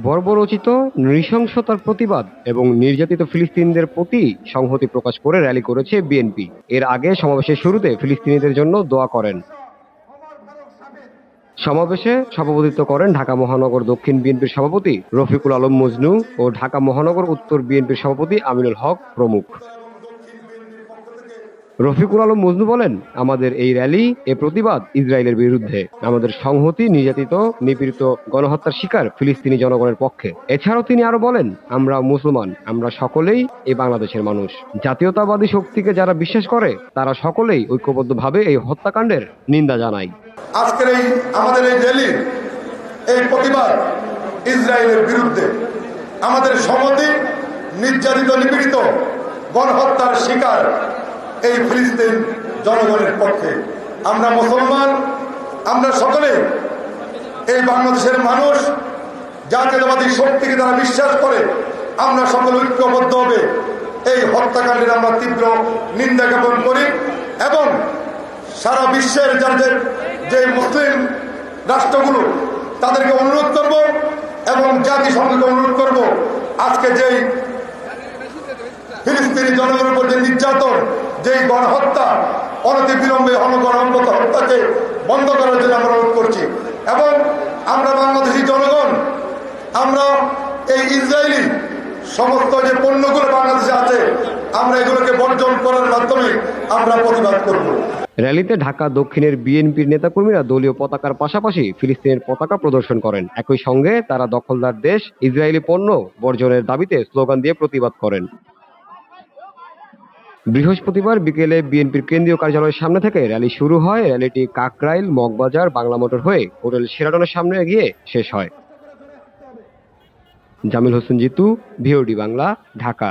বর্বরোচিত নৃশংসতার প্রতিবাদ এবং নির্যাতিত ফিলিস্তিনিদের প্রতি সংহতি প্রকাশ করে র্যালি করেছে বিএনপি। এর আগে সমাবেশের শুরুতে ফিলিস্তিনিদের জন্য দোয়া করেন। সমাবেশে সভাপতিত্ব করেন ঢাকা মহানগর দক্ষিণ বিএনপির সভাপতি রফিকুল আলম মজনু ও ঢাকা মহানগর উত্তর বিএনপির সভাপতি আমিনুল হক প্রমুখ। রফিকুল আলম মজনু বলেন, আমাদের এই র্যালি এ প্রতিবাদ ইসরায়েলের বিরুদ্ধে, আমাদের সংহতি নির্যাতিত নিপীড়িত গণহত্যার শিকার ফিলিস্তিনি জনগণের পক্ষে। এছাড়াও তিনি আরো বলেন, আমরা মুসলমান, আমরা সকলেই এই বাংলাদেশের মানুষ। জাতীয়তাবাদী শক্তিকে যারা বিশ্বাস করে তারা সকলেই ঐক্যবদ্ধভাবে এই হত্যাকাণ্ডের নিন্দা জানায়। আজকের আমাদের এই র্যালির এই প্রতিবাদ ইসরায়েলের বিরুদ্ধে, আমাদের সংহতি নির্যাতিত নিপীড়িত গণহত্যার শিকার এই ফিলিস্তিন জনগণের পক্ষে। আমরা মুসলমান, আমরা সকলে এই বাংলাদেশের মানুষ, জাতীয়তাবাদী শক্তিকে তারা বিশ্বাস করে। আমরা সকলে ঐক্যবদ্ধ হবে এই হত্যাকাণ্ডের আমরা তীব্র নিন্দা জ্ঞাপন করি এবং সারা বিশ্বের যাদের যে মুসলিম রাষ্ট্রগুলো তাদেরকে অনুরোধ করব এবং জাতিসংঘকে অনুরোধ করব, আজকে যেই ফিলিস্তিনি জনগণের উপর যে নির্যাতন, যেই গণহত্যা, অনতিবিলম্বে হত্যাকে বন্ধ করার জন্য আমরা অনুরোধ করছি। এবং আমরা বাংলাদেশি জনগণ, আমরা এই ইসরায়েলি সমস্ত যে পণ্যগুলো বাংলাদেশে আছে, আমরা এগুলোকে বর্জন করার মাধ্যমে আমরা প্রতিবাদ করব। র্যালিতে ঢাকা দক্ষিণের বিএনপির নেতাকর্মীরা দলীয় পতাকার পাশাপাশি ফিলিস্তিনের পতাকা প্রদর্শন করেন। একই সঙ্গে তারা দখলদার দেশ ইসরায়েলি পণ্য বর্জনের দাবিতে স্লোগান দিয়ে প্রতিবাদ করেন। বৃহস্পতিবার বিকেলে বিএনপির কেন্দ্রীয় কার্যালয়ের সামনে থেকে র্যালি শুরু হয়। র্যালিটি কাকরাইল, মগবাজার, বাংলা মোটর হয়ে হোটেল শেরাটনের সামনে গিয়ে শেষ হয়। জামিল হোসেন জিতু, ভিওডি বাংলা, ঢাকা।